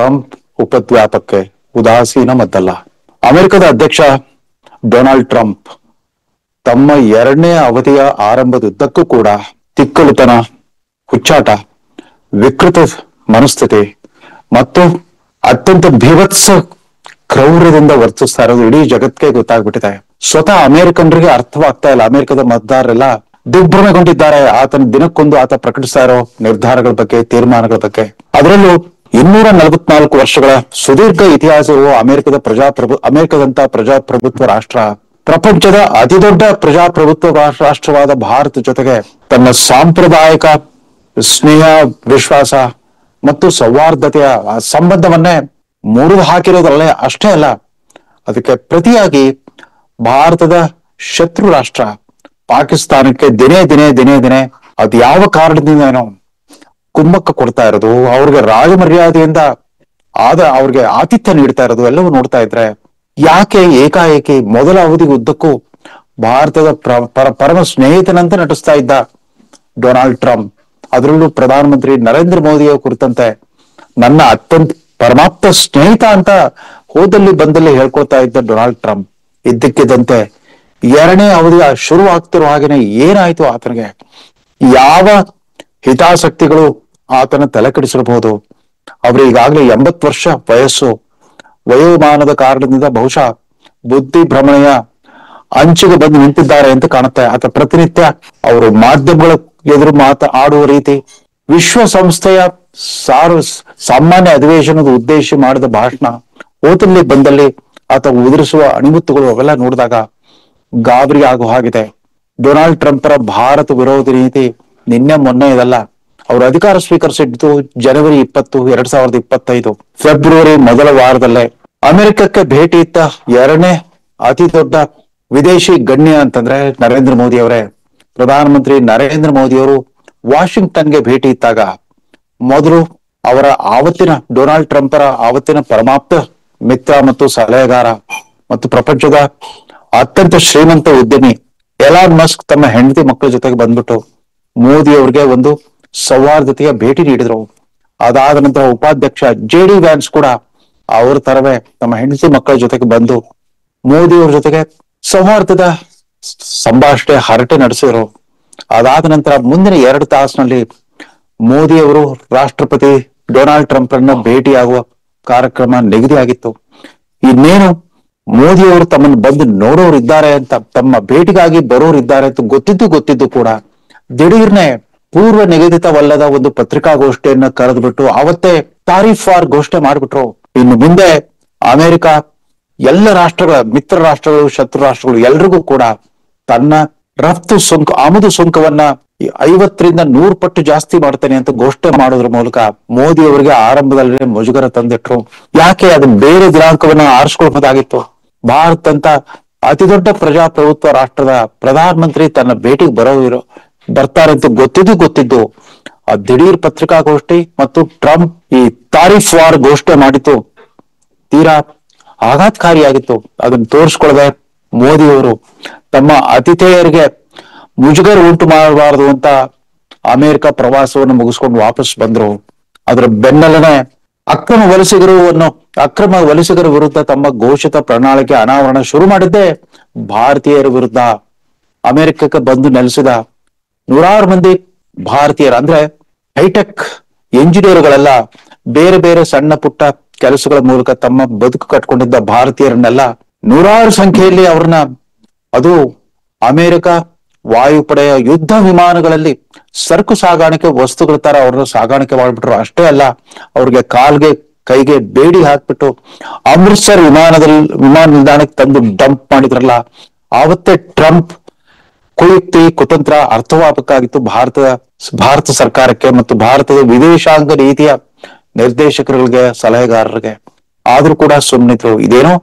Trump ಉಪದ್ವ್ಯಾಪಕ್ಕೆ ಉದಾಸೀನ ಮದ್ದಲ್ಲ. ಅಮೆರಿಕದ ಅಧ್ಯಕ್ಷ ಡೊನಾಲ್ಡ್ ಟ್ರಂಪ್ ತಮ್ಮ 2ನೇ ಅವಧಿಯ ಆರಂಭದುದ್ದಕ್ಕೂ ಕೂಡ ತಿಕ್ಕಲುತನ, ಹುಚ್ಚಾಟ, ವಿಕೃತ ಮನಸ್ಥಿತಿ ಮತ್ತು ಅತ್ಯಂತ ಭೀಭತ್ಸ ಕ್ರೌರ್ಯದಿಂದ ವರ್ತಿಸ್ತಾ ಇರೋದು ಇಡೀ ಜಗತ್ತಿಗೆ ಗೊತ್ತಾಗ್ಬಿಟ್ಟಿದೆ. ಸ್ವತಃ ಅಮೆರಿಕನ್ರಿಗೆ ಅರ್ಥವಾಗ್ತಾ ಇಲ್ಲ. ಅಮೆರಿಕದ ಮತದಾರರೆಲ್ಲ ದಿಗ್ಭ್ರಮೆಗೊಂಡಿದ್ದಾರೆ ಆತ ಪ್ರಕಟಿಸ್ತಾ ಇರೋ ನಿರ್ಧಾರಗಳ ಬಗ್ಗೆ, ತೀರ್ಮಾನಗಳ ಬಗ್ಗೆ. ಅದರಲ್ಲೂ 244 ವರ್ಷಗಳ ಸುದೀರ್ಘ ಇತಿಹಾಸವು ಅಮೆರಿಕದಂತ ಪ್ರಜಾಪ್ರಭುತ್ವ ರಾಷ್ಟ್ರ, ಪ್ರಪಂಚದ ಅತಿದೊಡ್ಡ ಪ್ರಜಾಪ್ರಭುತ್ವ ರಾಷ್ಟ್ರವಾದ ಭಾರತ ಜೊತೆಗೆ ತನ್ನ ಸಾಂಪ್ರದಾಯಿಕ ಸ್ನೇಹ, ವಿಶ್ವಾಸ ಮತ್ತು ಸೌಹಾರ್ದತೆಯ ಸಂಬಂಧವನ್ನೇ ಮುರಿದು ಹಾಕಿರೋದ್ರಲ್ಲೇ ಅಷ್ಟೇ ಅಲ್ಲ, ಅದಕ್ಕೆ ಪ್ರತಿಯಾಗಿ ಭಾರತದ ಶತ್ರು ರಾಷ್ಟ್ರ ಪಾಕಿಸ್ತಾನಕ್ಕೆ ದಿನೇ ದಿನೇ ಅದು ಯಾವ ಕಾರಣದಿಂದ ಏನೋ ಕುಮ್ಮಕ್ಕ ಕೊಡ್ತಾ ಇರೋದು, ಅವ್ರಿಗೆ ರಾಜಮರ್ಯಾದೆಯಿಂದ ಅವ್ರಿಗೆ ಆತಿಥ್ಯ ನೀಡ್ತಾ ಇರೋದು ಎಲ್ಲವೂ ನೋಡ್ತಾ ಇದ್ರೆ ಯಾಕೆ ಏಕಾಏಕಿ ಮೊದಲ ಅವಧಿಗೆ ಉದ್ದಕ್ಕೂ ಭಾರತದ ಪರಮ ಸ್ನೇಹಿತನಂತೆ ನಟಿಸ್ತಾ ಇದ್ದ ಡೊನಾಲ್ಡ್ ಟ್ರಂಪ್, ಅದರಲ್ಲೂ ಪ್ರಧಾನಮಂತ್ರಿ ನರೇಂದ್ರ ಮೋದಿಯ ಕುರಿತಂತೆ ನನ್ನ ಅತ್ಯಂತ ಪರಮಾಪ್ತ ಸ್ನೇಹಿತ ಅಂತ ಹೋದಲ್ಲಿ ಬಂದಲ್ಲಿ ಹೇಳ್ಕೊಳ್ತಾ ಇದ್ದ ಡೊನಾಲ್ಡ್ ಟ್ರಂಪ್ ಇದ್ದಕ್ಕಿದ್ದಂತೆ 2ನೇ ಅವಧಿಯ ಶುರು ಆಗ್ತಿರೋ ಹಾಗೇನೆ ಏನಾಯ್ತು, ಆತನಿಗೆ ಯಾವ ಹಿತಾಸಕ್ತಿಗಳು ಆತನ ತಲೆ ಕೆಡಿಸಿರಬಹುದು. ಅವ್ರು ಈಗಾಗಲೇ 80 ವರ್ಷ ವಯೋಮಾನದ ಕಾರಣದಿಂದ ಬಹುಶಃ ಬುದ್ಧಿ ಭ್ರಮಣೆಯ ಅಂಚಿಗೆ ಬಂದು ನಿಂತಿದ್ದಾರೆ ಅಂತ ಕಾಣುತ್ತೆ. ಆತ ಪ್ರತಿನಿತ್ಯ ಅವರು ಮಾಧ್ಯಮಗಳ ಎದುರು ಆಡುವ ರೀತಿ, ವಿಶ್ವಸಂಸ್ಥೆಯ ಸಾಮಾನ್ಯ ಅಧಿವೇಶನದ ಉದ್ದೇಶ ಮಾಡಿದ ಭಾಷಣ, ಓದಲ್ಲಿ ಬಂದಲ್ಲಿ ಆತ ಉದುರಿಸುವ ಅಣಿಮುತ್ತುಗಳು ಅವೆಲ್ಲ ನೋಡಿದಾಗ ಗಾಬರಿ ಆಗೋ ಹಾಗಿದೆ. ಡೊನಾಲ್ಡ್ ಟ್ರಂಪರ ಭಾರತ ವಿರೋಧಿ ನೀತಿ ನಿನ್ನೆ ಮೊನ್ನೆ ಇದಲ್ಲ. ಅವರು ಅಧಿಕಾರ ಸ್ವೀಕರಿಸಿದ್ದು ಜನವರಿ 20, 2025 ಫೆಬ್ರವರಿ ಮೊದಲ ವಾರದಲ್ಲೇ ಅಮೆರಿಕಕ್ಕೆ ಭೇಟಿ ಇತ್ತ 2ನೇ ಅತಿ ದೊಡ್ಡ ವಿದೇಶಿ ಗಣ್ಯ ಅಂತಂದ್ರೆ ನರೇಂದ್ರ ಮೋದಿ ಅವರೇ. ಪ್ರಧಾನಮಂತ್ರಿ ನರೇಂದ್ರ ಮೋದಿಯವರು ವಾಷಿಂಗ್ಟನ್ಗೆ ಭೇಟಿ ಇತ್ತಾಗ ಮೊದಲು ಅವರ ಡೊನಾಲ್ಡ್ ಟ್ರಂಪರ ಆವತ್ತಿನ ಪರಮಾಪ್ತ ಮಿತ್ರ ಮತ್ತು ಸಲಹೆಗಾರ ಮತ್ತು ಪ್ರಪಂಚದ ಅತ್ಯಂತ ಶ್ರೀಮಂತ ಉದ್ಯಮಿ ಎಲಾನ್ ಮಸ್ಕ್ ತಮ್ಮ ಹೆಂಡತಿ ಮಕ್ಕಳ ಜೊತೆಗೆ ಬಂದ್ಬಿಟ್ಟು ಮೋದಿ ಅವ್ರಿಗೆ ಒಂದು ಸೌಹಾರ್ದತೆಯ ಭೇಟಿ ನೀಡಿದ್ರು. ಅದಾದ ನಂತರ ಉಪಾಧ್ಯಕ್ಷ JD ವ್ಯಾನ್ಸ್ ಕೂಡ ಅವ್ರ ತರವೇ ತಮ್ಮ ಹೆಂಡತಿ ಮಕ್ಕಳ ಜೊತೆಗೆ ಬಂದು ಮೋದಿ ಅವ್ರ ಜೊತೆಗೆ ಸೌಹಾರ್ದದ ಸಂಭಾಷಣೆ ಹರಟೆ ನಡೆಸಿದ್ರು. ಅದಾದ ನಂತರ ಮುಂದಿನ 2 ತಾಸಿನಲ್ಲಿ ಮೋದಿ ಅವರು ರಾಷ್ಟ್ರಪತಿ ಡೊನಾಲ್ಡ್ ಟ್ರಂಪ್ ಅನ್ನ ಭೇಟಿಯಾಗುವ ಕಾರ್ಯಕ್ರಮ ನಿಗದಿಯಾಗಿತ್ತು. ಇನ್ನೇನು ಮೋದಿ ಅವರು ತಮ್ಮನ್ನು ಬಂದು ನೋಡೋರಿದ್ದಾರೆ ಅಂತ, ತಮ್ಮ ಭೇಟಿಗಾಗಿ ಬರೋರಿದ್ದಾರೆ ಅಂತ ಗೊತ್ತಿದ್ದು ಕೂಡ ದಿಢೀರ್ನೆ ಪೂರ್ವ ನಿಗದಿತವಲ್ಲದ ಒಂದು ಪತ್ರಿಕಾಗೋಷ್ಠಿಯನ್ನ ಕರೆದ್ಬಿಟ್ಟು ಅವತ್ತೇ ತಾರೀಫ್ ವಾರ್ ಘೋಷಣೆ ಮಾಡ್ಬಿಟ್ರು. ಇನ್ನು ಮುಂದೆ ಅಮೆರಿಕ ಎಲ್ಲ ರಾಷ್ಟ್ರಗಳ ಮಿತ್ರ ರಾಷ್ಟ್ರಗಳು, ಶತ್ರು ರಾಷ್ಟ್ರಗಳು ಎಲ್ರಿಗೂ ಕೂಡ ತನ್ನ ರಫ್ತು ಆಮದು ಸುಂಕವನ್ನ 50ರಿಂದ 100 ಪಟ್ಟು ಜಾಸ್ತಿ ಮಾಡ್ತೇನೆ ಅಂತ ಘೋಷಣೆ ಮಾಡೋದ್ರ ಮೂಲಕ ಮೋದಿ ಅವರಿಗೆ ಆರಂಭದಲ್ಲಿ ಮುಜುಗರ ತಂದಿಟ್ರು. ಯಾಕೆ ಅದು ಬೇರೆ ದಿನಾಂಕವನ್ನ ಆರಿಸ್ಕೊಳ್ಬಹುದಾಗಿತ್ತು. ಭಾರತ ಅಂತ ಅತಿ ದೊಡ್ಡ ಪ್ರಜಾಪ್ರಭುತ್ವ ರಾಷ್ಟ್ರದ ಪ್ರಧಾನಮಂತ್ರಿ ತನ್ನ ಭೇಟಿಗೆ ಬರ್ತಾರೆ ಅಂತ ಗೊತ್ತಿದ್ದು ಆ ದಿಢೀರ್ ಪತ್ರಿಕಾಗೋಷ್ಠಿ ಮತ್ತು ಟ್ರಂಪ್ ಈ ತಾರೀಫ್ ವಾರ್ ಘೋಷಣೆ ಮಾಡಿತ್ತು ತೀರಾ ಆಘಾತಕಾರಿಯಾಗಿತ್ತು. ಅದನ್ನು ತೋರಿಸ್ಕೊಳ್ಳದೆ ಮೋದಿ ಅವರು ತಮ್ಮ ಆತಿಥೇಯರಿಗೆ ಮುಜುಗರ ಉಂಟು ಮಾಡಬಾರದು ಅಂತ ಅಮೆರಿಕ ಪ್ರವಾಸವನ್ನು ಮುಗಿಸ್ಕೊಂಡು ವಾಪಸ್ ಬಂದ್ರು. ಅದರ ಬೆನ್ನಲ್ಲೇ ಅಕ್ರಮ ವಲಸಿಗರ ವಿರುದ್ಧ ತಮ್ಮ ಘೋಷಿತ ಪ್ರಣಾಳಿಕೆ ಅನಾವರಣ ಶುರು ಮಾಡಿದ್ದೇ ಭಾರತೀಯರ ವಿರುದ್ಧ. ಅಮೆರಿಕಕ್ಕೆ ಬಂದು ನೆಲೆಸಿದ 100 ಮಂದಿ ಭಾರತೀಯರು ಅಂದ್ರೆ ಹೈಟೆಕ್ ಎಂಜಿನಿಯರ್ಗಳೆಲ್ಲ ಬೇರೆ ಬೇರೆ ಸಣ್ಣ ಪುಟ್ಟ ಕೆಲಸಗಳ ಮೂಲಕ ತಮ್ಮ ಬದುಕು ಕಟ್ಕೊಂಡಿದ್ದ ಭಾರತೀಯರನ್ನೆಲ್ಲ 100 ಸಂಖ್ಯೆಯಲ್ಲಿ ಅವ್ರನ್ನ, ಅದು ಅಮೆರಿಕ ವಾಯುಪಡೆಯ ಯುದ್ಧ ವಿಮಾನಗಳಲ್ಲಿ ಸರಕು ಸಾಗಾಣಿಕೆ ವಸ್ತುಗಳ ತರ ಅವ್ರನ್ನ ಸಾಗಾಣಿಕೆ ಮಾಡ್ಬಿಟ್ರು. ಅಷ್ಟೇ ಅಲ್ಲ, ಅವ್ರಿಗೆ ಕೈಗೆ ಬೇಡಿ ಹಾಕ್ಬಿಟ್ಟು ಅಮೃತ್ಸರ್ ವಿಮಾನ ನಿಲ್ದಾಣಕ್ಕೆ ತಂದು ಡಂಪ್ ಮಾಡಿದ್ರಲ್ಲ, ಆವತ್ತೇ ಟ್ರಂಪ್ ಕುತಂತ್ರ ಅರ್ಥವಾಗಬೇಕಾಗಿತ್ತು ಭಾರತ ಸರ್ಕಾರಕ್ಕೆ ಮತ್ತು ಭಾರತದ ವಿದೇಶಾಂಗ ನೀತಿಯ ನಿರ್ದೇಶಕರಿಗೆ, ಸಲಹೆಗಾರರಿಗೆ. ಆದ್ರೂ ಕೂಡ ಸುಮ್ಮನಿದ್ರು. ಇದೇನೋ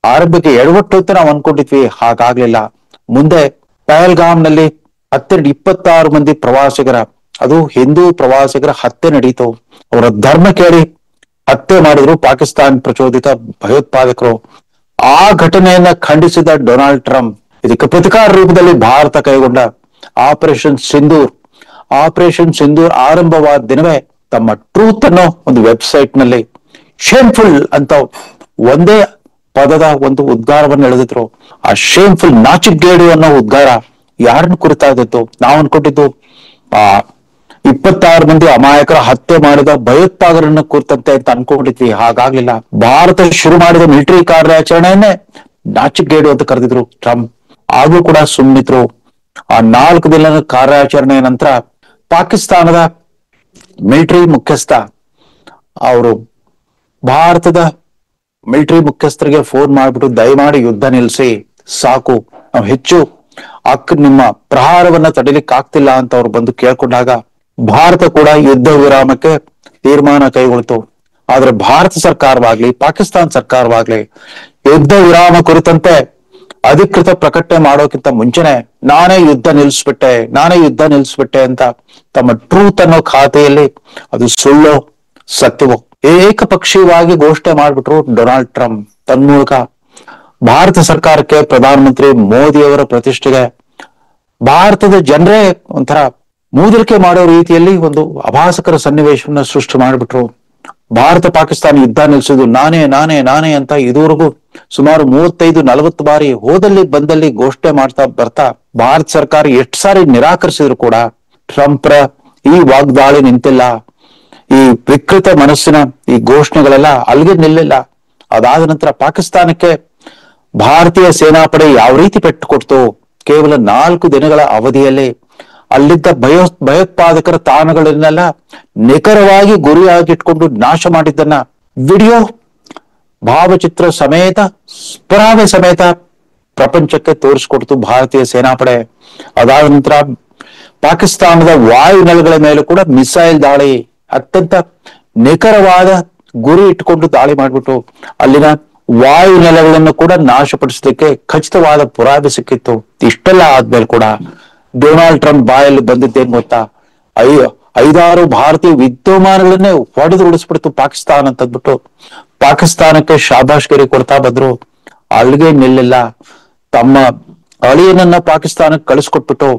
ಆರಂಭಕ್ಕೆ ಎಡವಟ್ಟು ಅಂತ ನಾವು ಅನ್ಕೊಂಡಿದ್ವಿ, ಹಾಗಾಗ್ಲಿಲ್ಲ. ಮುಂದೆ ಪಹಲ್ಗಾಮ್ನಲ್ಲಿ 26 ಮಂದಿ ಪ್ರವಾಸಿಗರ, ಅದು ಹಿಂದೂ ಪ್ರವಾಸಿಗರ ಹತ್ಯೆ ನಡೀತು. ಅವರ ಧರ್ಮ ಕೇಳಿ ಹತ್ಯೆ ಮಾಡಿದ್ರು ಪಾಕಿಸ್ತಾನ್ ಪ್ರಚೋದಿತ ಭಯೋತ್ಪಾದಕರು. ಆ ಘಟನೆಯನ್ನ ಖಂಡಿಸಿದ ಡೊನಾಲ್ಡ್ ಟ್ರಂಪ್ ಇದಕ್ಕೆ ಪ್ರತಿಕಾರ ರೂಪದಲ್ಲಿ ಭಾರತ ಕೈಗೊಂಡ ಆಪರೇಷನ್ ಸಿಂಧೂರ್ ಆರಂಭವಾದ ದಿನವೇ ತಮ್ಮ ಟ್ರೂತ್ ಅನ್ನೋ ಒಂದು ವೆಬ್ಸೈಟ್ ನಲ್ಲಿ ಶೇಮ್ಫುಲ್ ಅಂತ ಒಂದೇ ಪದದ ಒಂದು ಉದ್ಗಾರವನ್ನು ಎಳೆದಿದ್ರು. ಆ ಶೇಮ್ಫುಲ್, ನಾಚಿಗೇಡು ಅನ್ನೋ ಉದ್ಗಾರ ಯಾರನ್ನು ಕುರಿತಾ ಇದ್ದದ್ದು? ನಾವು ಅನ್ಕೊಂಡಿದ್ದು ಆ 26 ಮಂದಿ ಅಮಾಯಕರ ಹತ್ಯೆ ಮಾಡಿದ ಭಯೋತ್ಪಾದಕರನ್ನ ಕುರಿತಂತೆ ಅಂತ ಅನ್ಕೊಂಡಿದ್ವಿ. ಹಾಗಾಗ್ಲಿಲ್ಲ. ಭಾರತ ಶುರು ಮಾಡಿದ ಮಿಲಿಟರಿ ಕಾರ್ಯಾಚರಣೆಯನ್ನೇ ನಾಚಿಗೇಡು ಅಂತ ಕರೆದಿದ್ರು ಟ್ರಂಪ್. ಆಗೂ ಕೂಡ ಸುಮ್ಮನಿದ್ರು. ಆ 4 ದಿನದ ಕಾರ್ಯಾಚರಣೆಯ ನಂತರ ಪಾಕಿಸ್ತಾನದ ಮಿಲಿಟರಿ ಮುಖ್ಯಸ್ಥ ಅವರು ಭಾರತದ ಮಿಲಿಟರಿ ಮುಖ್ಯಸ್ಥರಿಗೆ ಫೋನ್ ಮಾಡ್ಬಿಟ್ಟು ದಯಮಾಡಿ ಯುದ್ಧ ನಿಲ್ಲಿಸಿ, ಸಾಕು, ನಾವು ಹೆಚ್ಚು ನಿಮ್ಮ ಪ್ರಹಾರವನ್ನ ತಡಿಲಿಕ್ಕೆ ಆಗ್ತಿಲ್ಲ ಅಂತ ಅವ್ರು ಬಂದು ಕೇಳ್ಕೊಂಡಾಗ ಭಾರತ ಕೂಡ ಯುದ್ಧ ವಿರಾಮಕ್ಕೆ ತೀರ್ಮಾನ ಕೈಗೊಳ್ತು. ಆದ್ರೆ ಭಾರತ ಸರ್ಕಾರವಾಗ್ಲಿ ಪಾಕಿಸ್ತಾನ ಸರ್ಕಾರವಾಗ್ಲಿ ಯುದ್ಧ ವಿರಾಮ ಕುರಿತಂತೆ ಅಧಿಕೃತ ಪ್ರಕಟಣೆ ಮಾಡೋಕ್ಕಿಂತ ಮುಂಚೆನೆ ನಾನೇ ಯುದ್ಧ ನಿಲ್ಲಿಸ್ಬಿಟ್ಟೆ ಅಂತ ತಮ್ಮ ಟ್ರೂತ್ ಅನ್ನೋ ಖಾತೆಯಲ್ಲಿ, ಅದು ಸುಳ್ಳೋ ಸತ್ಯವೋ, ಏಕಪಕ್ಷೀಯವಾಗಿ ಘೋಷಣೆ ಮಾಡ್ಬಿಟ್ರು ಡೊನಾಲ್ಡ್ ಟ್ರಂಪ್. ತನ್ಮೂಲಕ ಭಾರತ ಸರ್ಕಾರಕ್ಕೆ, ಪ್ರಧಾನಮಂತ್ರಿ ಮೋದಿ ಅವರ ಪ್ರತಿಷ್ಠೆಗೆ ಭಾರತದ ಜನರೇ ಒಂಥರ ಮೂದಲಿಕೆ ಮಾಡೋ ರೀತಿಯಲ್ಲಿ ಒಂದು ಅಭಾಸಕರ ಸನ್ನಿವೇಶವನ್ನ ಸೃಷ್ಟಿ ಮಾಡಿಬಿಟ್ರು. ಭಾರತ ಪಾಕಿಸ್ತಾನ ಯುದ್ಧ ನಿಲ್ಲಿಸಿದ್ದು ನಾನೇ ಅಂತ ಇದುವರೆಗೂ ಸುಮಾರು 35-40 ಬಾರಿ ಹೋದಲ್ಲಿ ಬಂದಲ್ಲಿ ಘೋಷಣೆ ಮಾಡ್ತಾ ಬರ್ತಾ ಭಾರತ ಸರ್ಕಾರ ಎಷ್ಟು ಸಾರಿ ನಿರಾಕರಿಸಿದ್ರು ಕೂಡ ಟ್ರಂಪ್ರ ಈ ವಾಗ್ದಾಳಿ ನಿಂತಿಲ್ಲ. ಈ ವಿಕೃತ ಮನಸ್ಸಿನ ಈ ಘೋಷಣೆಗಳೆಲ್ಲ ಅಲ್ಲಿಗೆ ನಿಲ್ಲಿಲ್ಲ. ಅದಾದ ನಂತರ ಪಾಕಿಸ್ತಾನಕ್ಕೆ ಭಾರತೀಯ ಸೇನಾಪಡೆ ಯಾವ ರೀತಿ ಪೆಟ್ಟು ಕೊಡ್ತು, ಕೇವಲ 4 ದಿನಗಳ ಅವಧಿಯಲ್ಲಿ ಅಲ್ಲಿದ್ದ ಭಯೋತ್ಪಾದಕರ ತಾಣಗಳನ್ನೆಲ್ಲ ನಿಖರವಾಗಿ ಗುರಿಯಾಗಿಟ್ಕೊಂಡು ನಾಶ ಮಾಡಿದ್ದನ್ನ ವಿಡಿಯೋ, ಭಾವಚಿತ್ರ ಸಮೇತ, ಪುರಾವೆ ಸಮೇತ ಪ್ರಪಂಚಕ್ಕೆ ತೋರಿಸ್ಕೊಡ್ತು ಭಾರತೀಯ ಸೇನಾಪಡೆ. ಅದಾದ ನಂತರ ಪಾಕಿಸ್ತಾನದ ವಾಯು ನೆಲೆಗಳ ಮೇಲೂ ಕೂಡ ಮಿಸೈಲ್ ದಾಳಿ, ಅತ್ಯಂತ ನಿಖರವಾದ ಗುರಿ ಇಟ್ಕೊಂಡು ದಾಳಿ ಮಾಡ್ಬಿಟ್ಟು ಅಲ್ಲಿನ ವಾಯು ನೆಲೆಗಳನ್ನು ಕೂಡ ನಾಶಪಡಿಸಲಿಕ್ಕೆ ಖಚಿತವಾದ ಪುರಾವೆ ಸಿಕ್ಕಿತ್ತು. ಇಷ್ಟೆಲ್ಲ ಆದ್ಮೇಲೆ ಕೂಡ ಡೊನಾಲ್ಡ್ ಟ್ರಂಪ್ ಬಾಯಲ್ಲಿ ಬಂದಿದ್ದೇನ್ ಗೊತ್ತಾ? 5-6 ಭಾರತೀಯ ವಿದ್ಯಮಾನಗಳನ್ನೇ ಹೊಡೆದು ಉಳಿಸ್ಬಿಡ್ತು ಪಾಕಿಸ್ತಾನ ಅಂತಂದ್ಬಿಟ್ಟು ಪಾಕಿಸ್ತಾನಕ್ಕೆ ಶಾಬಾಷ್ಗಿರಿ ಕೊಡ್ತಾ ಬಂದ್ರು. ಅಲ್ಲಿಗೆ ನಿಲ್ಲಿಲ್ಲ. ತಮ್ಮ ಅಳಿಯನನ್ನ ಪಾಕಿಸ್ತಾನಕ್ಕೆ ಕಳಿಸ್ಕೊಟ್ಬಿಟ್ಟು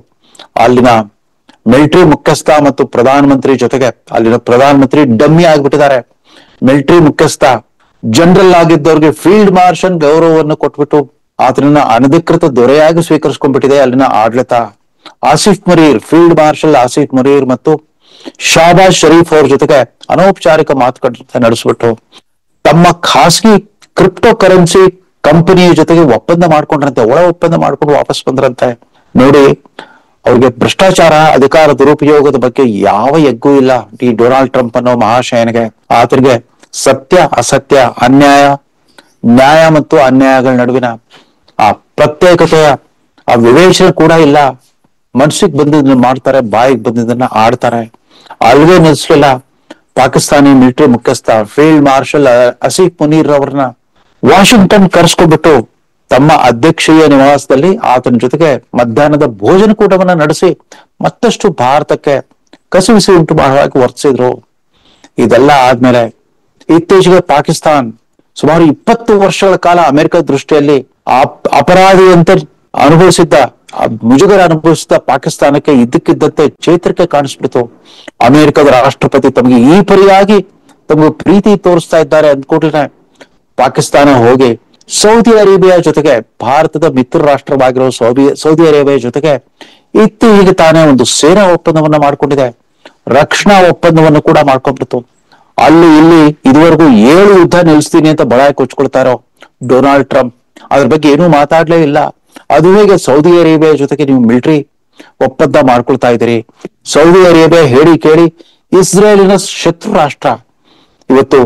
ಅಲ್ಲಿನ ಮಿಲಿಟರಿ ಮುಖ್ಯಸ್ಥ ಮತ್ತು ಪ್ರಧಾನಮಂತ್ರಿ ಜೊತೆಗೆ, ಅಲ್ಲಿನ ಪ್ರಧಾನಮಂತ್ರಿ ಡಮ್ಮಿ ಆಗ್ಬಿಟ್ಟಿದ್ದಾರೆ. ಮಿಲಿಟರಿ ಮುಖ್ಯಸ್ಥ ಜನರಲ್ ಆಗಿದ್ದವ್ರಿಗೆ ಫೀಲ್ಡ್ ಮಾರ್ಷಲ್ ಗೌರವವನ್ನು ಕೊಟ್ಬಿಟ್ಟು ಆತನನ್ನ ಅನಧಿಕೃತ ದೊರೆಯಾಗಿ ಸ್ವೀಕರಿಸ್ಕೊಂಡ್ಬಿಟ್ಟಿದೆ ಅಲ್ಲಿನ ಆಡಳಿತ. ಫೀಲ್ಡ್ ಮಾರ್ಷಲ್ ಆಸಿಫ್ ಮುನೀರ್ ಮತ್ತು ಶಾಬಾಜ್ ಶರೀಫ್ ಅವ್ರ ಜೊತೆಗೆ ಅನೌಪಚಾರಿಕ ಮಾತುಕತೆ ನಡೆಸ್ಬಿಟ್ಟು ತಮ್ಮ ಖಾಸಗಿ ಕ್ರಿಪ್ಟೋ ಕರೆನ್ಸಿ ಕಂಪನಿಯ ಜೊತೆಗೆ ಒಪ್ಪಂದ ಮಾಡ್ಕೊಂಡ್ರಂತೆ, ಒಳ ಒಪ್ಪಂದ ಮಾಡ್ಕೊಂಡು ವಾಪಸ್ ಬಂದ್ರಂತೆ. ನೋಡಿ, ಅವ್ರಿಗೆ ಭ್ರಷ್ಟಾಚಾರ, ಅಧಿಕಾರ ದುರುಪಯೋಗದ ಬಗ್ಗೆ ಯಾವ ಎಗ್ಗೂ ಇಲ್ಲ ಈ ಡೊನಾಲ್ಡ್ ಟ್ರಂಪ್ ಅನ್ನೋ ಮಹಾಶಯನಿಗೆ. ಆತನಿಗೆ ಸತ್ಯ ಅಸತ್ಯ, ಅನ್ಯಾಯ, ನ್ಯಾಯ ಮತ್ತು ಅನ್ಯಾಯಗಳ ನಡುವಿನ ಆ ಪ್ರತ್ಯೇಕತೆಯ ಆ ವಿವೇಚನೆ ಕೂಡ ಇಲ್ಲ. ಮನ್ಸಿಗೆ ಬಂದಿದ್ದನ್ನ ಮಾಡ್ತಾರೆ, ಬಾಯಿಗೆ ಬಂದಿದ್ದನ್ನ ಆಡ್ತಾರೆ. ಅಲ್ವೇ ನಿಲ್ಸ್ಲಿಲ್ಲ. ಪಾಕಿಸ್ತಾನಿ ಮಿಲಿಟರಿ ಮುಖ್ಯಸ್ಥ ಫೀಲ್ಡ್ ಮಾರ್ಷಲ್ ಆಸಿಫ್ ಮುನೀರ್ ಅವರನ್ನ ವಾಷಿಂಗ್ಟನ್ ಕರೆಸ್ಕೊಂಡ್ಬಿಟ್ಟು ತಮ್ಮ ಅಧ್ಯಕ್ಷೀಯ ನಿವಾಸದಲ್ಲಿ ಆತನ ಜೊತೆಗೆ ಮಧ್ಯಾಹ್ನದ ಭೋಜನ ಕೂಟವನ್ನ ನಡೆಸಿ ಮತ್ತಷ್ಟು ಭಾರತಕ್ಕೆ ಕಸಿವಿಸಿ ಉಂಟು ಮಾಡುವಾಗಿ ವರ್ತಿಸಿದ್ರು. ಇದೆಲ್ಲ ಆದ್ಮೇಲೆ ಇತ್ತೀಚೆಗೆ ಪಾಕಿಸ್ತಾನ್ ಸುಮಾರು 20 ವರ್ಷಗಳ ಕಾಲ ಅಮೆರಿಕ ದೃಷ್ಟಿಯಲ್ಲಿ ಅಪರಾಧಿಯಂತೆ ಅನುಭವಿಸಿದ್ದ, ಮುಜುಗರ ಅನುಭವಿಸಿದ ಪಾಕಿಸ್ತಾನಕ್ಕೆ ಇದ್ದಕ್ಕಿದ್ದಂತೆ ಚೇತರಿಕೆ ಕಾಣಿಸ್ಬಿಡ್ತು. ಅಮೆರಿಕದ ರಾಷ್ಟ್ರಪತಿ ತಮಗೆ ಈ ಪರಿಯಾಗಿ ತಮಗೆ ಪ್ರೀತಿ ತೋರಿಸ್ತಾ ಇದ್ದಾರೆ ಅಂದ್ಕೊಟ್ರೆ ಪಾಕಿಸ್ತಾನ ಹೋಗಿ ಸೌದಿ ಅರೇಬಿಯಾ ಜೊತೆಗೆ, ಭಾರತದ ಮಿತ್ರ ರಾಷ್ಟ್ರವಾಗಿರೋ ಸೌದಿ ಅರೇಬಿಯಾ ಜೊತೆಗೆ ಇತ್ತೀಚೆಗೆ ತಾನೇ ಒಂದು ಸೇನಾ ಒಪ್ಪಂದವನ್ನ ಮಾಡ್ಕೊಂಡಿದೆ. ರಕ್ಷಣಾ ಒಪ್ಪಂದವನ್ನು ಕೂಡ ಮಾಡ್ಕೊಂಡ್ಬಿಡ್ತು. ಅಲ್ಲಿ ಇಲ್ಲಿ ಇದುವರೆಗೂ 7 ಯುದ್ಧ ನಿಲ್ಲಿಸ್ತೀನಿ ಅಂತ ಬಡಾಯಿ ಕೊಚ್ಕೊಳ್ತಾರೋ ಡೊನಾಲ್ಡ್ ಟ್ರಂಪ್ ಅದ್ರ ಬಗ್ಗೆ ಏನೂ ಮಾತಾಡ್ಲೇ ಇಲ್ಲ. ಅದು ಹೇಗೆ ಸೌದಿ ಅರೇಬಿಯಾ ಜೊತೆಗೆ ನೀವು ಮಿಲಿಟರಿ ಒಪ್ಪಂದ ಮಾಡ್ಕೊಳ್ತಾ ಇದ್ದೀರಿ? ಸೌದಿ ಅರೇಬಿಯಾ ಹೇಳಿ ಕೇಳಿ ಇಸ್ರೇಲಿನ ಶತ್ರು ರಾಷ್ಟ್ರ. ಇವತ್ತು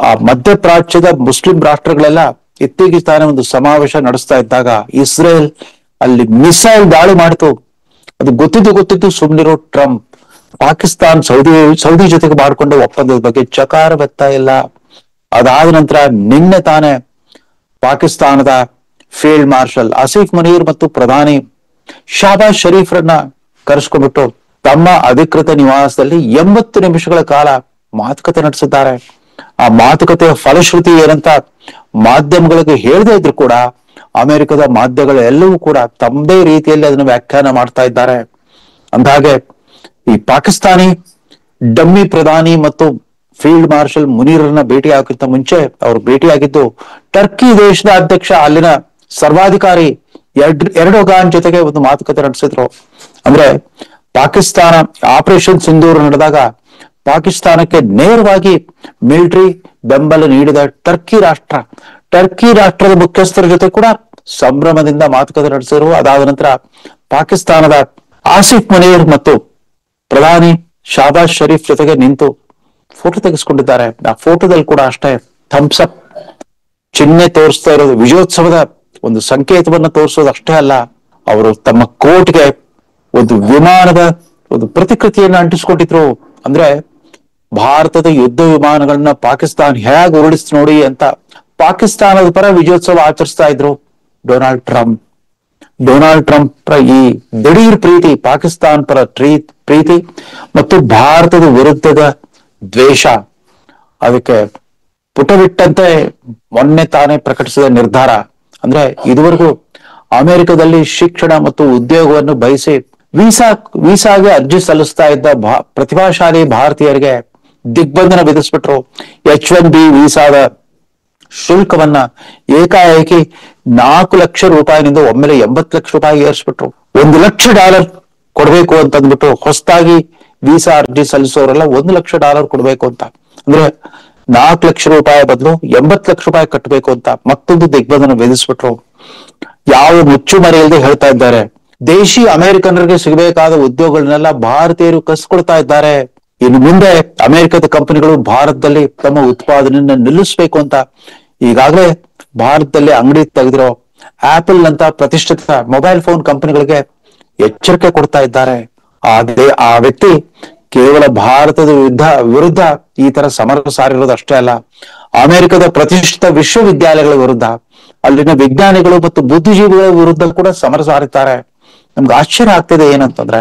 ಆ ಮಧ್ಯಪ್ರಾಚ್ಯದ ಮುಸ್ಲಿಂ ರಾಷ್ಟ್ರಗಳೆಲ್ಲ ಇತ್ತೀಚೆಗೆ ತಾನೇ ಒಂದು ಸಮಾವೇಶ ನಡೆಸ್ತಾ ಇದ್ದಾಗ ಇಸ್ರೇಲ್ ಅಲ್ಲಿ ಮಿಸೈಲ್ ದಾಳಿ ಮಾಡಿತು. ಅದು ಗೊತ್ತಿದ್ದು ಸುಮ್ಮನಿರೋ ಟ್ರಂಪ್ ಪಾಕಿಸ್ತಾನ್ ಸೌದಿ ಜೊತೆಗೆ ಮಾಡಿಕೊಂಡ ಒಪ್ಪಂದದ ಬಗ್ಗೆ ಚಕಾರ ವ್ಯಕ್ತ ಇಲ್ಲ. ಅದಾದ ನಂತರ ನಿನ್ನೆ ತಾನೇ ಪಾಕಿಸ್ತಾನದ ಫೀಲ್ಡ್ ಮಾರ್ಷಲ್ ಆಸಿಫ್ ಮುನೀರ್ ಮತ್ತು ಪ್ರಧಾನಿ ಶಾಬಾಜ್ ಶರೀಫ್ರನ್ನ ಕರೆಸ್ಕೊಂಡ್ಬಿಟ್ಟು ತಮ್ಮ ಅಧಿಕೃತ ನಿವಾಸದಲ್ಲಿ 80 ನಿಮಿಷಗಳ ಕಾಲ ಮಾತುಕತೆ ನಡೆಸಿದ್ದಾರೆ. ಆ ಮಾತುಕತೆಯ ಫಲಶ್ರುತಿ ಏನಂತ ಮಾಧ್ಯಮಗಳಿಗೆ ಹೇಳದೇ ಇದ್ರು ಕೂಡ ಅಮೆರಿಕದ ಮಾಧ್ಯಮಗಳೆಲ್ಲವೂ ಕೂಡ ತಮ್ಮದೇ ರೀತಿಯಲ್ಲಿ ಅದನ್ನು ವ್ಯಾಖ್ಯಾನ ಮಾಡ್ತಾ ಇದ್ದಾರೆ. ಅಂದಹಾಗೆ ಈ ಪಾಕಿಸ್ತಾನಿ ಡಮ್ಮಿ ಪ್ರಧಾನಿ ಮತ್ತು ಫೀಲ್ಡ್ ಮಾರ್ಷಲ್ ಮುನೀರನ್ನ ಭೇಟಿ ಹಾಕಿಂತ ಮುಂಚೆ ಅವರು ಭೇಟಿಯಾಗಿದ್ದು ಟರ್ಕಿ ದೇಶದ ಅಧ್ಯಕ್ಷ, ಅಲ್ಲಿನ ಸರ್ವಾಧಿಕಾರಿ ಎರ್ಡೋಗಾನ್ ಜೊತೆಗೆ ಒಂದು ಮಾತುಕತೆ ನಡೆಸಿದ್ರು. ಅಂದ್ರೆ ಪಾಕಿಸ್ತಾನ ಆಪರೇಷನ್ ಸಿಂಧೂರ್ ನಡೆದಾಗ ಪಾಕಿಸ್ತಾನಕ್ಕೆ ನೇರವಾಗಿ ಮಿಲಿಟರಿ ಬೆಂಬಲ ನೀಡಿದ ಟರ್ಕಿ ರಾಷ್ಟ್ರದ ಮುಖ್ಯಸ್ಥರ ಜೊತೆ ಕೂಡ ಸಂಭ್ರಮದಿಂದ ಮಾತುಕತೆ ನಡೆಸಿದ್ರು. ಅದಾದ ನಂತರ ಪಾಕಿಸ್ತಾನದ ಆಸಿಫ್ ಮುನೀರ್ ಮತ್ತು ಪ್ರಧಾನಿ ಶಾಬಾಜ್ ಶರೀಫ್ ಜೊತೆಗೆ ನಿಂತು ಫೋಟೋ ತೆಗೆಸ್ಕೊಂಡಿದ್ದಾರೆ. ಆ ಫೋಟೋದಲ್ಲಿ ಕೂಡ ಅಷ್ಟೇ ಥಮ್ಸ್ ಅಪ್ ಚಿಹ್ನೆ ತೋರಿಸ್ತಾ ಇರೋದು, ವಿಜಯೋತ್ಸವದ ಒಂದು ಸಂಕೇತವನ್ನ ತೋರಿಸೋದು ಅಷ್ಟೇ ಅಲ್ಲ, ಅವರು ತಮ್ಮ ಕೋಟ್ಗೆ ಒಂದು ವಿಮಾನದ ಒಂದು ಪ್ರತಿಕೃತಿಯನ್ನ ಅಂಟಿಸ್ಕೊಂಡಿದ್ರು. ಅಂದ್ರೆ ಭಾರತದ ಯುದ್ಧ ವಿಮಾನಗಳನ್ನ ಪಾಕಿಸ್ತಾನ ಹೇಗೆ ಉರುಳಿಸ್ ನೋಡಿ ಅಂತ ಪಾಕಿಸ್ತಾನದ ಪರ ವಿಜಯೋತ್ಸವ ಆಚರಿಸ್ತಾ ಇದ್ರು. ಡೊನಾಲ್ಡ್ ಟ್ರಂಪ್ ಈ ದಿಢೀರ್ ಪ್ರೀತಿ, ಪಾಕಿಸ್ತಾನ ಪರ ಪ್ರೀತಿ ಮತ್ತು ಭಾರತದ ವಿರುದ್ಧದ ದ್ವೇಷ, ಅದಕ್ಕೆ ಪುಟವಿಟ್ಟಂತೆ ಮೊನ್ನೆ ತಾನೇ ಪ್ರಕಟಿಸಿದ ನಿರ್ಧಾರ. ಅಂದ್ರೆ ಇದುವರೆಗೂ ಅಮೆರಿಕದಲ್ಲಿ ಶಿಕ್ಷಣ ಮತ್ತು ಉದ್ಯೋಗವನ್ನು ಬಯಸಿ ವೀಸಾಗೆ ಅರ್ಜಿ ಸಲ್ಲಿಸ್ತಾ ಇದ್ದ ಪ್ರತಿಭಾಶಾಲಿ ಭಾರತೀಯರಿಗೆ ದಿಗ್ಬಂಧನ ವಿಧಿಸ್ಬಿಟ್ರು. H-1B ವೀಸಾದ ಶುಲ್ಕವನ್ನ ಏಕಾಏಕಿ 4 ಲಕ್ಷ ರೂಪಾಯಿನಿಂದ ಒಮ್ಮೆಲೆ 80 ಲಕ್ಷ ರೂಪಾಯಿ ಏರಿಸ್ಬಿಟ್ರು. $1 ಲಕ್ಷ ಕೊಡ್ಬೇಕು ಅಂತ ಅಂದ್ಬಿಟ್ಟು ಹೊಸದಾಗಿ ವೀಸಾ ಅರ್ಜಿ ಸಲ್ಲಿಸೋರೆಲ್ಲ $1 ಲಕ್ಷ ಕೊಡ್ಬೇಕು ಅಂತ, ಅಂದ್ರೆ 4 ಲಕ್ಷ ರೂಪಾಯಿ ಬದಲು 80 ಲಕ್ಷ ರೂಪಾಯಿ ಕಟ್ಟಬೇಕು ಅಂತ ಮತ್ತೊಂದು ದಿಗ್ಬಂಧನ ವಿಧಿಸ್ಬಿಟ್ರು. ಯಾವ ಮುಚ್ಚುಮರೆ ಇಲ್ಲದೆ ಹೇಳ್ತಾ ಇದ್ದಾರೆ, ದೇಶಿ ಅಮೆರಿಕನರಿಗೆ ಸಿಗಬೇಕಾದ ಉದ್ಯೋಗಗಳನ್ನೆಲ್ಲ ಭಾರತೀಯರು ಕಸ್ಕೊಳ್ತಾ ಇದ್ದಾರೆ. ಇನ್ನು ಮುಂದೆ ಅಮೆರಿಕದ ಕಂಪನಿಗಳು ಭಾರತದಲ್ಲಿ ತಮ್ಮ ಉತ್ಪಾದನೆಯನ್ನ ನಿಲ್ಲಿಸಬೇಕು ಅಂತ ಈಗಾಗಲೇ ಭಾರತದಲ್ಲಿ ಅಂಗಡಿ ತೆಗೆದಿರೋ ಆಪಲ್ ನಂತ ಪ್ರತಿಷ್ಠಿತ ಮೊಬೈಲ್ ಫೋನ್ ಕಂಪನಿಗಳಿಗೆ ಎಚ್ಚರಿಕೆ ಕೊಡ್ತಾ ಇದ್ದಾರೆ. ಆ ವ್ಯಕ್ತಿ ಕೇವಲ ಭಾರತದ ವಿರುದ್ಧ ಈ ತರ ಸಮರ ಸಾರಿರೋದು ಅಷ್ಟೇ ಅಲ್ಲ, ಅಮೆರಿಕದ ಪ್ರತಿಷ್ಠಿತ ವಿಶ್ವವಿದ್ಯಾಲಯಗಳ ವಿರುದ್ಧ, ಅಲ್ಲಿನ ವಿಜ್ಞಾನಿಗಳು ಮತ್ತು ಬುದ್ಧಿಜೀವಿಗಳ ವಿರುದ್ಧ ಕೂಡ ಸಮರ ಸಾರಿದ್ದಾರೆ. ನಮ್ಗೆ ಆಶ್ಚರ್ಯ ಆಗ್ತಿದೆ ಏನಂತಂದ್ರೆ,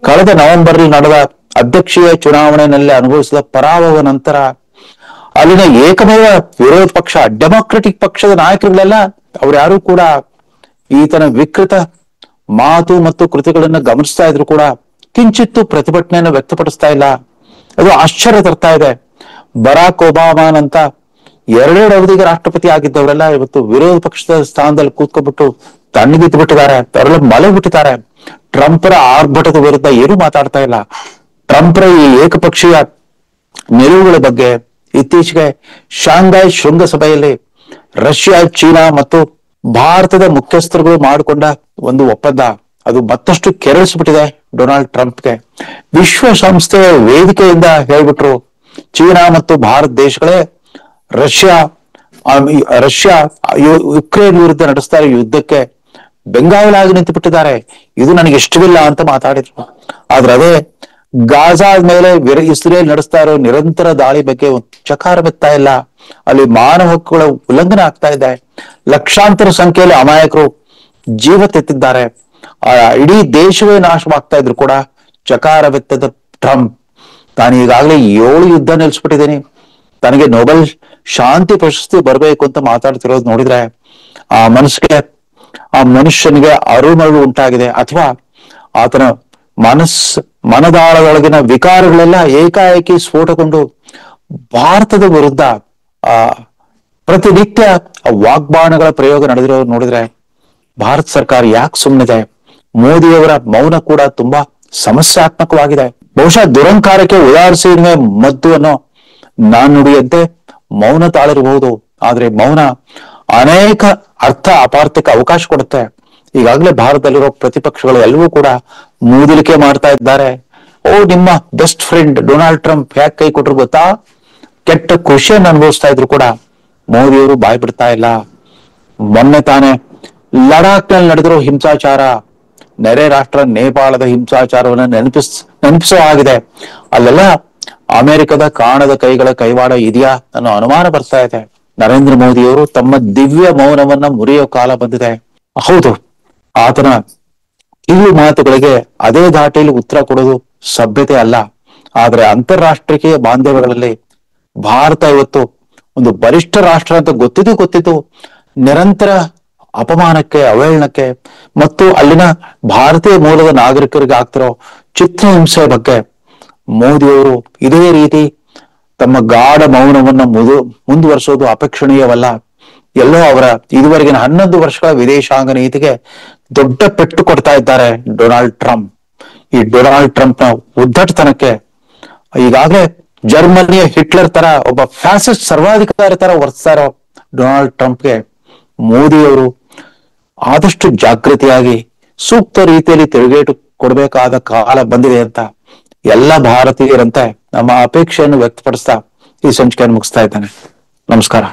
ಕಳೆದ ನವೆಂಬರ್ ನಡೆದ ಅಧ್ಯಕ್ಷೀಯ ಚುನಾವಣೆಯಲ್ಲಿ ಅನುಭವಿಸಿದ ಪರಾಭವ ನಂತರ ಅಲ್ಲಿನ ಏಕಮೇವ ವಿರೋಧ ಪಕ್ಷ ಡೆಮಾಕ್ರೆಟಿಕ್ ಪಕ್ಷದ ನಾಯಕರುಗಳೆಲ್ಲ ಅವ್ರು ಯಾರು ಕೂಡ ಈತನ ವಿಕೃತ ಮಾತು ಮತ್ತು ಕೃತಿಗಳನ್ನ ಗಮನಿಸ್ತಾ ಇದ್ರು ಕೂಡ ಕಿಂಚಿತ್ತು ಪ್ರತಿಭಟನೆಯನ್ನು ವ್ಯಕ್ತಪಡಿಸ್ತಾ ಇಲ್ಲ. ಅದು ಆಶ್ಚರ್ಯ ತರ್ತಾ ಇದೆ. ಬರಾಕ್ ಒಬಾಮಾನಂತ 2 ಅವಧಿಗೆ ರಾಷ್ಟ್ರಪತಿ ಆಗಿದ್ದವರೆಲ್ಲ ಇವತ್ತು ವಿರೋಧ ಪಕ್ಷದ ಸ್ಥಾನದಲ್ಲಿ ಕೂತ್ಕೊಂಡ್ಬಿಟ್ಟು ತಣ್ಣಗಿದ್ದು ಬಿಟ್ಟಿದ್ದಾರೆ, ಅವರೆಲ್ಲ ಮಲೆ ಬಿಟ್ಟಿದ್ದಾರೆ. ಟ್ರಂಪರ ಆರ್ಭಟದ ವಿರುದ್ಧ ಏನು ಮಾತಾಡ್ತಾ ಇಲ್ಲ. ಟ್ರಂಪರ ಈ ಏಕಪಕ್ಷೀಯ ನಿಲುವುಗಳ ಬಗ್ಗೆ ಇತ್ತೀಚೆಗೆ ಶಾಂಘೈ ಶೃಂಗಸಭೆಯಲ್ಲಿ ರಷ್ಯಾ, ಚೀನಾ ಮತ್ತು ಭಾರತದ ಮುಖ್ಯಸ್ಥರುಗಳು ಮಾಡಿಕೊಂಡ ಒಂದು ಒಪ್ಪಂದ, ಅದು ಮತ್ತಷ್ಟು ಕೆರಳಿಸ್ಬಿಟ್ಟಿದೆ ಡೊನಾಲ್ಡ್ ಟ್ರಂಪ್ಗೆ. ವಿಶ್ವಸಂಸ್ಥೆಯ ವೇದಿಕೆಯಿಂದ ಹೇಳ್ಬಿಟ್ರು, ಚೀನಾ ಮತ್ತು ಭಾರತ ದೇಶಗಳೇ ರಷ್ಯಾ ಯುಕ್ರೇನ್ ವಿರುದ್ಧ ನಡೆಸ್ತಾ ಇರೋ ಯುದ್ಧಕ್ಕೆ ಬೆಂಗಾವಲಾಗಿ ನಿಂತು ಬಿಟ್ಟಿದ್ದಾರೆ, ಇದು ನನಗೆ ಇಷ್ಟವಿಲ್ಲ ಅಂತ ಮಾತಾಡಿದ್ರು. ಆದ್ರೆ ಅದೇ ಗಾಜಾದ ಮೇಲೆ ಇಸ್ರೇಲ್ ನಡೆಸ್ತಾ ಇರೋ ನಿರಂತರ ದಾಳಿ ಬಗ್ಗೆ ಚಕಾರ ಬಿತ್ತಾ ಇಲ್ಲ. ಅಲ್ಲಿ ಮಾನವ ಹಕ್ಕುಗಳ ಉಲ್ಲಂಘನೆ ಆಗ್ತಾ ಇದೆ. ಲಕ್ಷಾಂತರ ಸಂಖ್ಯೆಯಲ್ಲಿ ಅಮಾಯಕರು ಜೀವ ತೆತ್ತಿದ್ದಾರೆ. ಇಡೀ ದೇಶವೇ ನಾಶವಾಗ್ತಾ ಇದ್ರು ಕೂಡ ಚಕಾರವೆತ್ತದ ಟ್ರಂಪ್ ತಾನು ಈಗಾಗಲೇ 7 ಯುದ್ಧ ನಿಲ್ಸ್ಬಿಟ್ಟಿದ್ದೀನಿ, ತನಗೆ ನೊಬೆಲ್ ಶಾಂತಿ ಪ್ರಶಸ್ತಿ ಬರಬೇಕು ಅಂತ ಮಾತಾಡ್ತಿರೋದು ನೋಡಿದ್ರೆ ಆ ಮನುಷ್ಯನಿಗೆ ಅರುಮರು ಉಂಟಾಗಿದೆ, ಅಥವಾ ಆತನ ಮನದಾಳದೊಳಗಿನ ವಿಕಾರಗಳೆಲ್ಲ ಏಕಾಏಕಿ ಸ್ಫೋಟಗೊಂಡು ಭಾರತದ ವಿರುದ್ಧ ಪ್ರತಿನಿತ್ಯ ವಾಗ್ಬಾಣಗಳ ಪ್ರಯೋಗ ನಡೆದಿರೋದು ನೋಡಿದ್ರೆ ಭಾರತ ಸರ್ಕಾರ ಯಾಕೆ ಸುಮ್ಮನಿದೆ? ಮೋದಿಯವರ ಮೌನ ಕೂಡ ತುಂಬಾ ಸಮಸ್ಯಾತ್ಮಕವಾಗಿದೆ. ಬಹುಶಃ ದುರಂಕಾರಕ್ಕೆ ಉದಾಹರಿಸಿದ ಮದ್ದು ಅನ್ನೋ ನಾಣ್ಣುಡಿಯಂತೆ ಮೌನ ತಾಳಿರಬಹುದು, ಆದ್ರೆ ಮೌನ ಅನೇಕ ಅರ್ಥ ಅಪಾರ್ಥಕ್ಕೆ ಅವಕಾಶ ಕೊಡುತ್ತೆ. ಈಗಾಗಲೇ ಭಾರತದಲ್ಲಿರೋ ಪ್ರತಿಪಕ್ಷಗಳು ಎಲ್ಲವೂ ಕೂಡ ಮೂದಲಿಕೆ ಮಾಡ್ತಾ ಇದ್ದಾರೆ. ನಿಮ್ಮ ಬೆಸ್ಟ್ ಫ್ರೆಂಡ್ ಡೊನಾಲ್ಡ್ ಟ್ರಂಪ್ ಯಾಕೆ ಕೈ ಕೊಟ್ರು ಗೊತ್ತಾ? ಕೆಟ್ಟ ಖುಷಿಯನ್ನು ಅನುಭವಿಸ್ತಾ ಇದ್ರು ಕೂಡ ಮೋದಿಯವರು ಬಾಯ್ ಬಿಡ್ತಾ ಇಲ್ಲ. ಮೊನ್ನೆ ತಾನೇ ಲಡಾಖ್ ನಲ್ಲಿ ನಡೆದಿರೋ ಹಿಂಸಾಚಾರ, ನೆರೆ ರಾಷ್ಟ್ರ ನೇಪಾಳದ ಹಿಂಸಾಚಾರವನ್ನ ನೆನಪಿಸೋ ಆಗಿದೆ. ಅಲ್ಲೆಲ್ಲ ಅಮೆರಿಕದ ಕಾಣದ ಕೈಗಳ ಕೈವಾಡ ಇದೆಯಾ ಅನ್ನೋ ಅನುಮಾನ ಬರ್ತಾ ಇದೆ. ನರೇಂದ್ರ ಮೋದಿಯವರು ತಮ್ಮ ದಿವ್ಯ ಮೌನವನ್ನ ಮುರಿಯೋ ಕಾಲ ಬಂದಿದೆ. ಹೌದು, ಆತನ ಈ ಮಾತುಗಳಿಗೆ ಅದೇ ಧಾಟಿಯಲ್ಲಿ ಉತ್ತರ ಕೊಡೋದು ಸಭ್ಯತೆ ಅಲ್ಲ. ಆದ್ರೆ ಅಂತಾರಾಷ್ಟ್ರೀಯ ಬಾಂಧವ್ಯಗಳಲ್ಲಿ ಭಾರತ ಇವತ್ತು ಒಂದು ಬಲಿಷ್ಠ ರಾಷ್ಟ್ರ ಅಂತ ಗೊತ್ತಿದ್ದು ನಿರಂತರ ಅಪಮಾನಕ್ಕೆ, ಅವಹೇಳನಕ್ಕೆ ಮತ್ತು ಅಲ್ಲಿನ ಭಾರತೀಯ ಮೂಲದ ನಾಗರಿಕರಿಗೆ ಆಗ್ತಿರೋ ಚಿತ್ರಹಿಂಸೆ ಬಗ್ಗೆ ಮೋದಿಯವರು ಇದೇ ರೀತಿ ತಮ್ಮ ಗಾಢ ಮೌನವನ್ನ ಮುಂದುವರಿಸೋದು ಅಪೇಕ್ಷಣೀಯವಲ್ಲ. ಎಲ್ಲೋ ಅವರ ಇದುವರೆಗಿನ 11 ವರ್ಷಗಳ ವಿದೇಶಾಂಗ ನೀತಿಗೆ ದೊಡ್ಡ ಪೆಟ್ಟು ಕೊಡ್ತಾ ಇದ್ದಾರೆ ಡೊನಾಲ್ಡ್ ಟ್ರಂಪ್. ಈ ಡೊನಾಲ್ಡ್ ಟ್ರಂಪ್ ನ ಉದ್ದಟತನಕ್ಕೆ ಈಗಾಗಲೇ ಜರ್ಮನಿಯ ಹಿಟ್ಲರ್ ತರ ಒಬ್ಬ ಫ್ಯಾಸಿಸ್ಟ್ ಸರ್ವಾಧಿಕಾರಿ ತರ ವರ್ತಿಸ್ತಾ ಇರೋ ಡೊನಾಲ್ಡ್ ಟ್ರಂಪ್ಗೆ ಮೋದಿಯವರು ಆದಷ್ಟು ಜಾಗೃತಿಯಾಗಿ ಸೂಕ್ತ ರೀತಿಯಲ್ಲಿ ತಿರುಗೇಟು ಕೊಡಬೇಕಾದ ಕಾಲ ಬಂದಿದೆ ಅಂತ ಎಲ್ಲ ಭಾರತೀಯರಂತೆ ನಮ್ಮ ಅಪೇಕ್ಷೆಯನ್ನು ವ್ಯಕ್ತಪಡಿಸ್ತಾ ಈ ಸಂಚಿಕೆಯನ್ನು ಮುಗಿಸ್ತಾ ಇದ್ದೇನೆ. ನಮಸ್ಕಾರ.